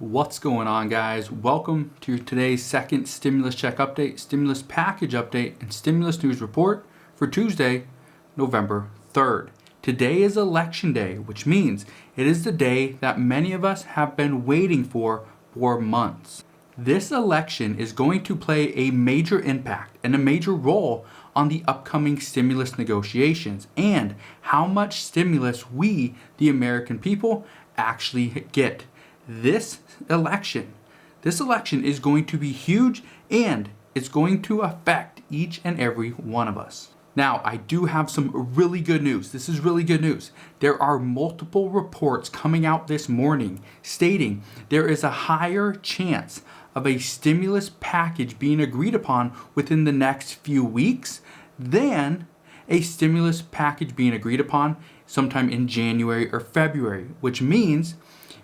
What's going on, guys? Welcome to today's second stimulus check update, stimulus package update, and stimulus news report for Tuesday, November 3rd. Today is election day, which means it is the day that many of us have been waiting for months. This election is going to play a major impact and a major role on the upcoming stimulus negotiations and how much stimulus we, the American people, actually get. This election is going to be huge, and it's going to affect each and every one of us. Now, I do have some really good news. This is really good news. There are multiple reports coming out this morning stating there is a higher chance of a stimulus package being agreed upon within the next few weeks than a stimulus package being agreed upon sometime in January or February, which means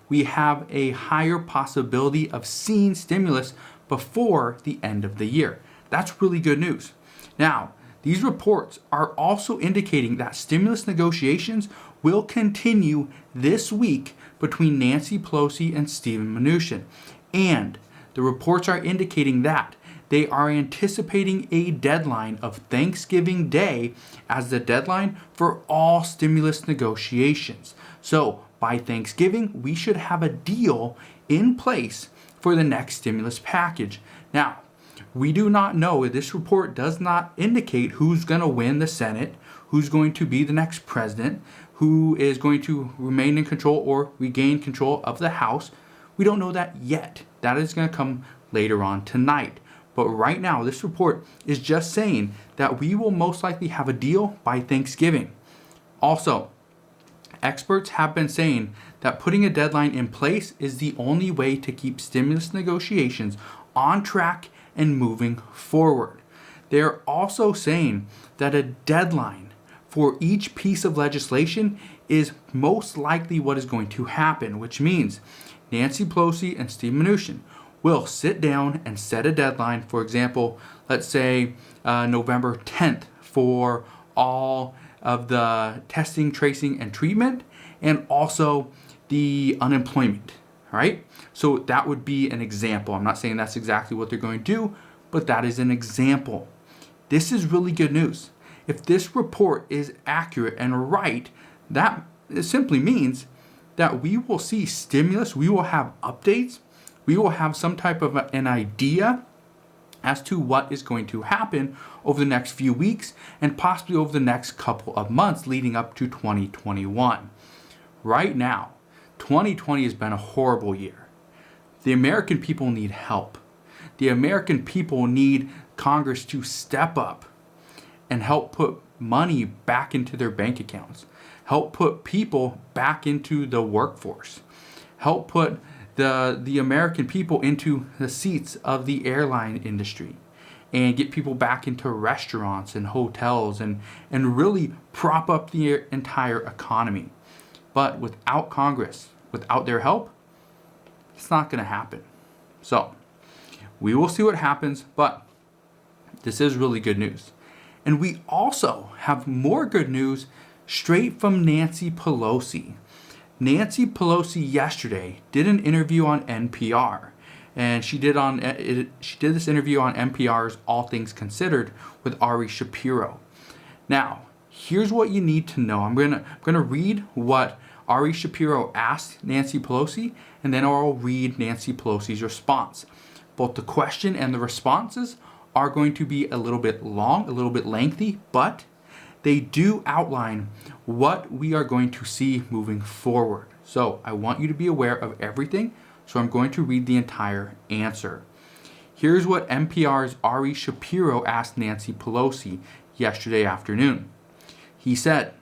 we have a higher possibility of seeing stimulus before the end of the year. That's really good news. Now, these reports are also indicating that stimulus negotiations will continue this week between Nancy Pelosi and Steven Mnuchin. And the reports are indicating that they are anticipating a deadline of Thanksgiving Day as the deadline for all stimulus negotiations. So by Thanksgiving, we should have a deal in place for the next stimulus package. Now, we do not know, this report does not indicate who's going to win the Senate, who's going to be the next president, who is going to remain in control or regain control of the House. We don't know that yet. That is going to come later on tonight. But right now, this report is just saying that we will most likely have a deal by Thanksgiving. Also, experts have been saying that putting a deadline in place is the only way to keep stimulus negotiations on track and moving forward. They're also saying that a deadline for each piece of legislation is most likely what is going to happen, which means Nancy Pelosi and Steve Mnuchin will sit down and set a deadline. For example, let's say November 10th for all of the testing, tracing, and treatment, and also the unemployment, right? So that would be an example. I'm not saying that's exactly what they're going to do, but that is an example. This is really good news. If this report is accurate and right, that simply means that we will see stimulus, we will have updates, we will have some type of an idea as to what is going to happen over the next few weeks and possibly over the next couple of months leading up to 2021. Right now, 2020 has been a horrible year. The American people need help. The American people need Congress to step up and help put money back into their bank accounts, help put people back into the workforce, help put the American people into the seats of the airline industry, and get people back into restaurants and hotels and really prop up the entire economy. But without Congress, without their help, it's not going to happen. So we will see what happens, but this is really good news. And we also have more good news straight from Nancy Pelosi. Nancy Pelosi yesterday did an interview on NPR, and she did this interview on NPR's All Things Considered with Ari Shapiro. Now, here's what you need to know. I'm gonna read what Ari Shapiro asked Nancy Pelosi, and then I'll read Nancy Pelosi's response. Both the question and the responses are going to be a little bit long, a little bit lengthy, but they do outline what we are going to see moving forward. So I want you to be aware of everything, so I'm going to read the entire answer. Here's what NPR's Ari Shapiro asked Nancy Pelosi yesterday afternoon. He said,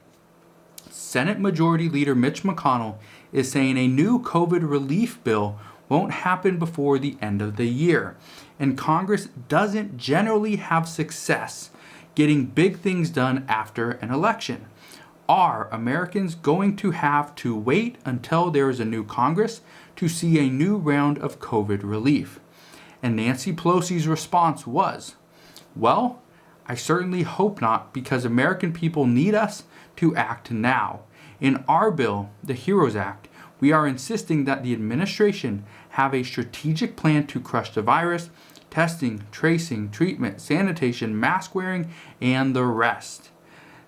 Senate Majority Leader Mitch McConnell is saying a new COVID relief bill won't happen before the end of the year, and Congress doesn't generally have success getting big things done after an election. Are Americans going to have to wait until there is a new Congress to see a new round of COVID relief? And Nancy Pelosi's response was, well, I certainly hope not, because American people need us to act now. In our bill, the HEROES Act, We are insisting that the administration have a strategic plan to crush the virus, testing, tracing, treatment, sanitation, mask wearing, and the rest.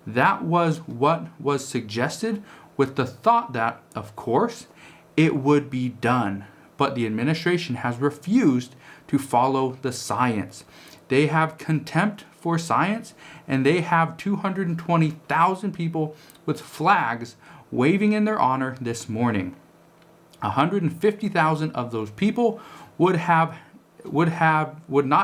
That was what was suggested, with the thought that, of course, it would be done. But the administration has refused to follow the science. They have contempt for science, and they have 220,000 people with flags waving in their honor this morning. 150,000 of those people would not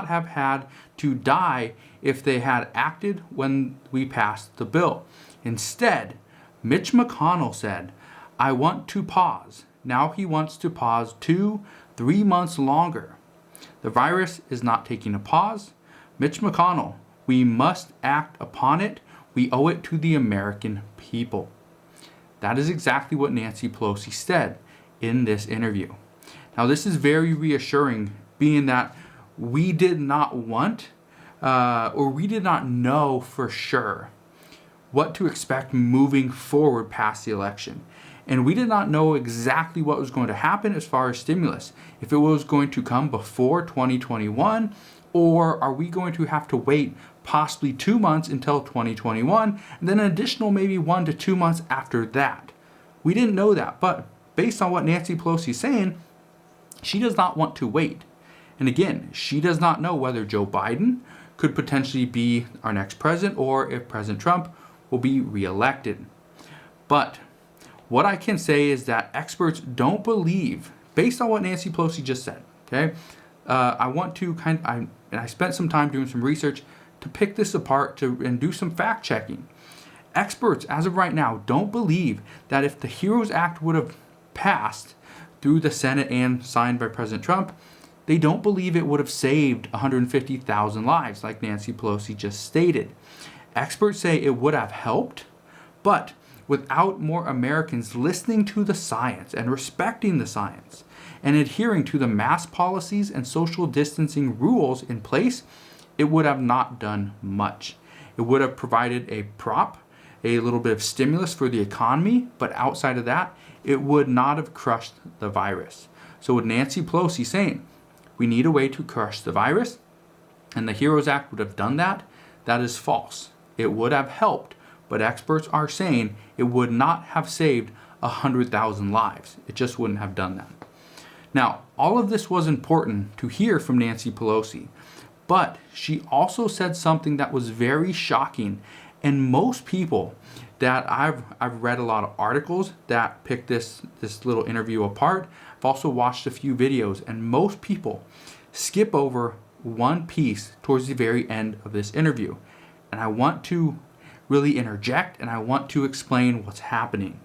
have had to die if they had acted when we passed the bill. Instead, Mitch McConnell said, "I want to pause." Now he wants to pause 2-3 months longer. The virus is not taking a pause. Mitch McConnell, we must act upon it. We owe it to the American people. That is exactly what Nancy Pelosi said in this interview. Now, this is very reassuring, being that we did not want or we did not know for sure what to expect moving forward past the election. And we did not know exactly what was going to happen as far as stimulus. If it was going to come before 2021, or are we going to have to wait possibly 2 months until 2021, and then an additional maybe 1 to 2 months after that? We didn't know that, but based on what Nancy Pelosi is saying, she does not want to wait. And again, she does not know whether Joe Biden could potentially be our next president or if President Trump will be reelected. But what I can say is that experts don't believe, based on what Nancy Pelosi just said, okay? I spent some time doing some research to pick this apart and do some fact checking. Experts, as of right now, don't believe that if the HEROES Act would have passed through the Senate and signed by President Trump, they don't believe it would have saved 150,000 lives, like Nancy Pelosi just stated. Experts say it would have helped, but without more Americans listening to the science and respecting the science and adhering to the mask policies and social distancing rules in place, it would have not done much. It would have provided a little bit of stimulus for the economy, but outside of that, it would not have crushed the virus. So with Nancy Pelosi saying, we need a way to crush the virus, and the HEROES Act would have done that, that is false. It would have helped, but experts are saying it would not have saved 100,000 lives. It just wouldn't have done that. Now, all of this was important to hear from Nancy Pelosi, but she also said something that was very shocking, and most people that I've read a lot of articles that pick this little interview apart. I've also watched a few videos, and most people skip over one piece towards the very end of this interview. And I want to really interject, and I want to explain what's happening.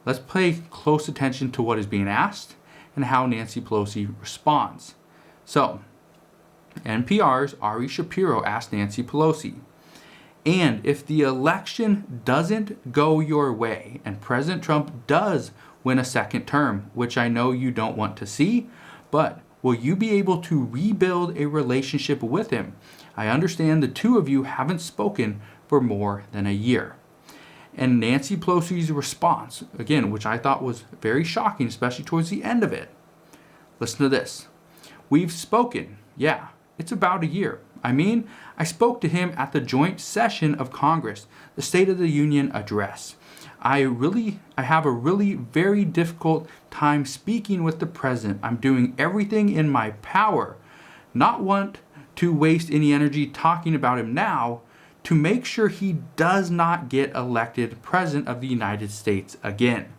Let's pay close attention to what is being asked and how Nancy Pelosi responds. So, NPR's Ari Shapiro asked Nancy Pelosi, and if the election doesn't go your way and President Trump does win a second term, which I know you don't want to see, but will you be able to rebuild a relationship with him? I understand the two of you haven't spoken for more than a year. And Nancy Pelosi's response, again, which I thought was very shocking, especially towards the end of it. Listen to this. We've spoken. Yeah, it's about a year. I spoke to him at the joint session of Congress, the State of the Union address. I have a really very difficult time speaking with the president. I'm doing everything in my power, not want to waste any energy talking about him now, to make sure he does not get elected president of the United States again.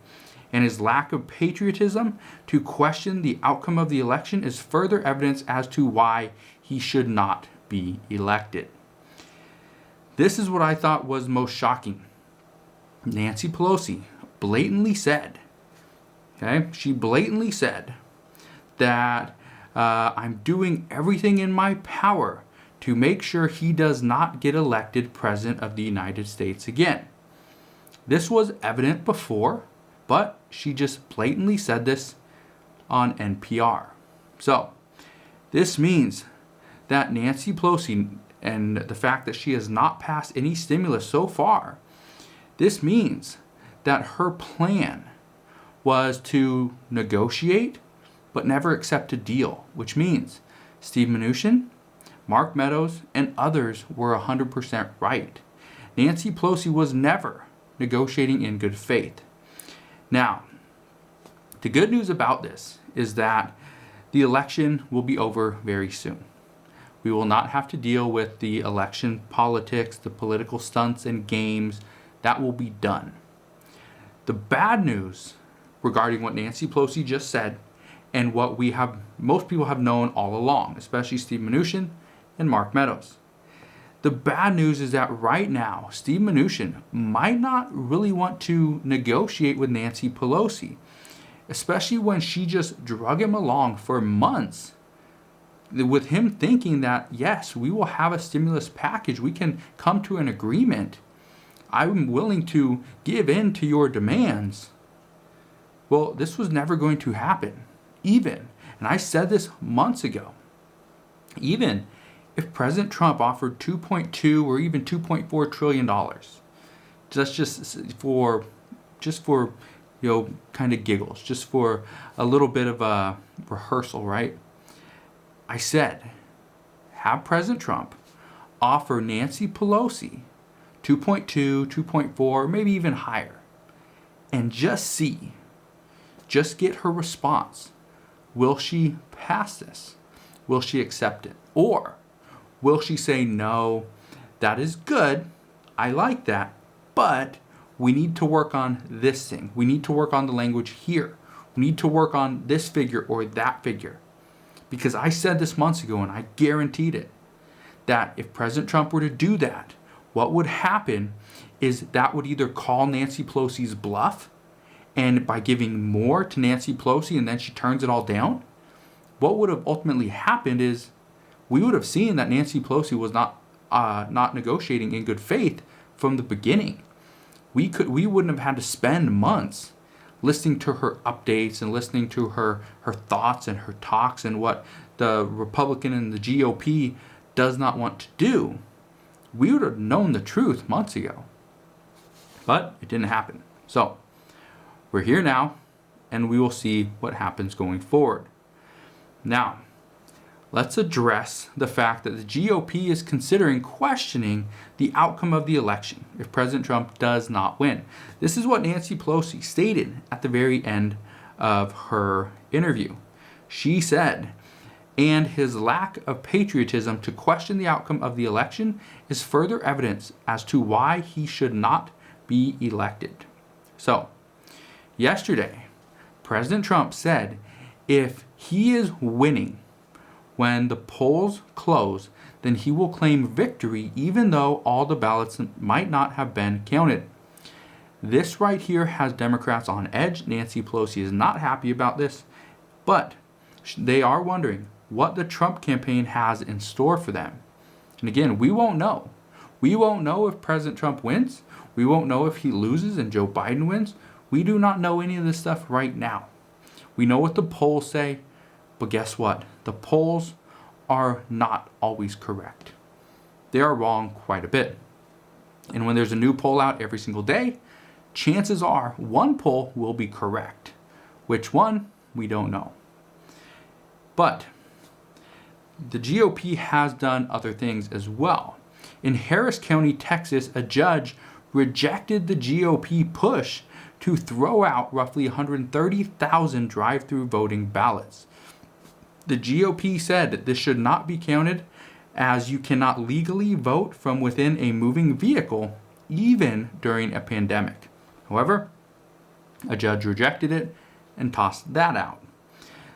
And his lack of patriotism to question the outcome of the election is further evidence as to why he should not be elected. This is what I thought was most shocking. Nancy Pelosi blatantly said, she blatantly said that I'm doing everything in my power to make sure he does not get elected president of the United States again. This was evident before, but she just blatantly said this on NPR. So, this means that Nancy Pelosi, and the fact that she has not passed any stimulus so far, this means that her plan was to negotiate but never accept a deal, which means Steve Mnuchin, Mark Meadows, and others were 100% right. Nancy Pelosi was never negotiating in good faith. Now, the good news about this is that the election will be over very soon. We will not have to deal with the election politics, the political stunts and games. That will be done. The bad news regarding what Nancy Pelosi just said and what most people have known all along, especially Steve Mnuchin and Mark Meadows. The bad news is that right now, Steve Mnuchin might not really want to negotiate with Nancy Pelosi, especially when she just drug him along for months with him thinking that, yes, we will have a stimulus package. We can come to an agreement. I'm willing to give in to your demands. Well, this was never going to happen. And I said this months ago, even if President Trump offered $2.2 or even $2.4 trillion, just for kind of giggles, just for a little bit of a rehearsal, right? I said, have President Trump offer Nancy Pelosi 2.2, 2.4, maybe even higher, and just get her response. Will she pass this? Will she accept it? Or will she say, no, that is good, I like that, but we need to work on this thing. We need to work on the language here. We need to work on this figure or that figure. Because I said this months ago and I guaranteed it, that if President Trump were to do that, what would happen is that would either call Nancy Pelosi's bluff, and by giving more to Nancy Pelosi and then she turns it all down, what would have ultimately happened is we would have seen that Nancy Pelosi was not negotiating in good faith from the beginning. We wouldn't have had to spend months listening to her updates and listening to her thoughts and her talks and what the Republican and the GOP does not want to do. We would have known the truth months ago. But it didn't happen. So we're here now, and we will see what happens going forward. Now, let's address the fact that the GOP is considering questioning the outcome of the election if President Trump does not win. This is what Nancy Pelosi stated at the very end of her interview. She said, and his lack of patriotism to question the outcome of the election is further evidence as to why he should not be elected. So, yesterday, President Trump said if he is winning when the polls close, then he will claim victory even though all the ballots might not have been counted. This right here has Democrats on edge. Nancy Pelosi is not happy about this, but they are wondering what the Trump campaign has in store for them. And again, we won't know. We won't know if President Trump wins. We won't know if he loses and Joe Biden wins. We do not know any of this stuff right now. We know what the polls say, but guess what? The polls are not always correct. They are wrong quite a bit. And when there's a new poll out every single day, chances are one poll will be correct. Which one? We don't know. But the GOP has done other things as well. In Harris County, Texas, a judge rejected the GOP push to throw out roughly 130,000 drive-through voting ballots. The GOP said that this should not be counted as you cannot legally vote from within a moving vehicle even during a pandemic. However, a judge rejected it and tossed that out.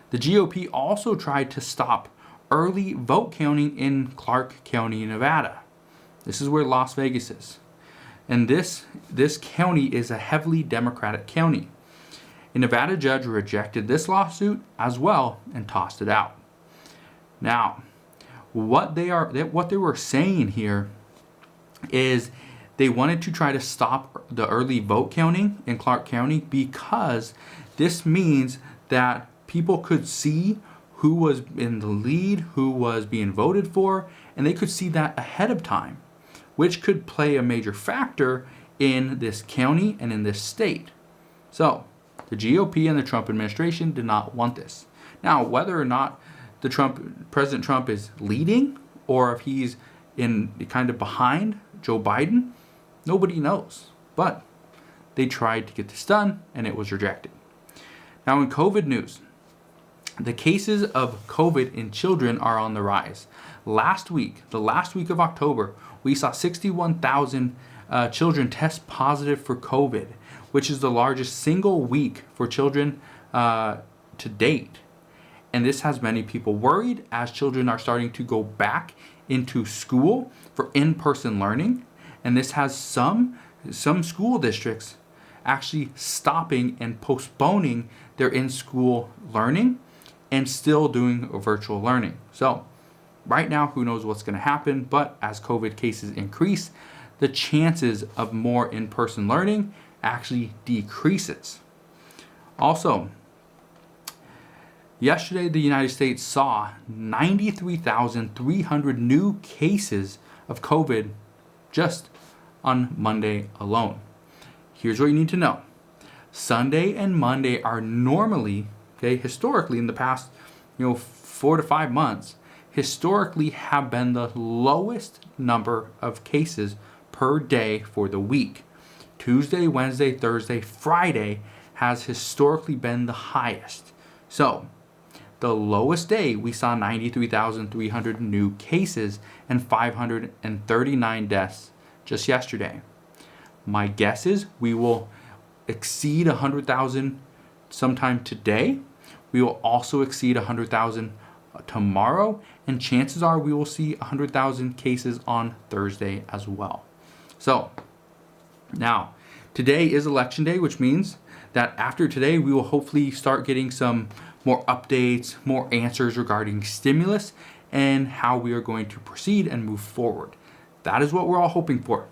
The GOP also tried to stop early vote counting in Clark County, Nevada. This is where Las Vegas is. And this county is a heavily Democratic county. A Nevada judge rejected this lawsuit as well and tossed it out. Now, what they were saying here is they wanted to try to stop the early vote counting in Clark County because this means that people could see who was in the lead, who was being voted for, and they could see that ahead of time, which could play a major factor in this county and in this state. So, The GOP and the Trump administration did not want this. Now, whether or not President Trump is leading or if he's in kind of behind Joe Biden, nobody knows. But they tried to get this done and it was rejected. Now, in COVID news, the cases of COVID in children are on the rise. Last week, the last week of October, we saw 61,000 children test positive for COVID, which is the largest single week for children to date. And this has many people worried as children are starting to go back into school for in-person learning. And this has some school districts actually stopping and postponing their in-school learning and still doing virtual learning. So right now, who knows what's going to happen, but as COVID cases increase, the chances of more in-person learning actually decreases. Also, yesterday the United States saw 93,300 new cases of COVID just on Monday alone. Here's what you need to know. Sunday and Monday are normally, historically in the past, 4 to 5 months, historically have been the lowest number of cases per day for the week. Tuesday, Wednesday, Thursday, Friday has historically been the highest. So, the lowest day we saw 93,300 new cases and 539 deaths just yesterday. My guess is we will exceed 100,000 sometime today. We will also exceed 100,000 tomorrow, and chances are we will see 100,000 cases on Thursday as well. So now, today is election day, which means that after today, we will hopefully start getting some more updates, more answers regarding stimulus and how we are going to proceed and move forward. That is what we're all hoping for.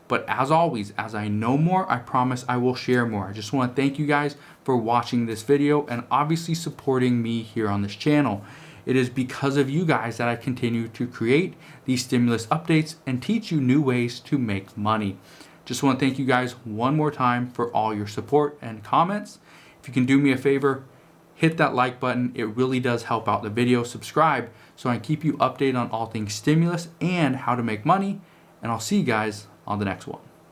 But as always, as I know more, I promise I will share more. I just want to thank you guys for watching this video and obviously supporting me here on this channel. It is because of you guys that I continue to create these stimulus updates and teach you new ways to make money. Just want to thank you guys one more time for all your support and comments. If you can do me a favor, hit that like button. It really does help out the video. Subscribe so I can keep you updated on all things stimulus and how to make money. And I'll see you guys on the next one.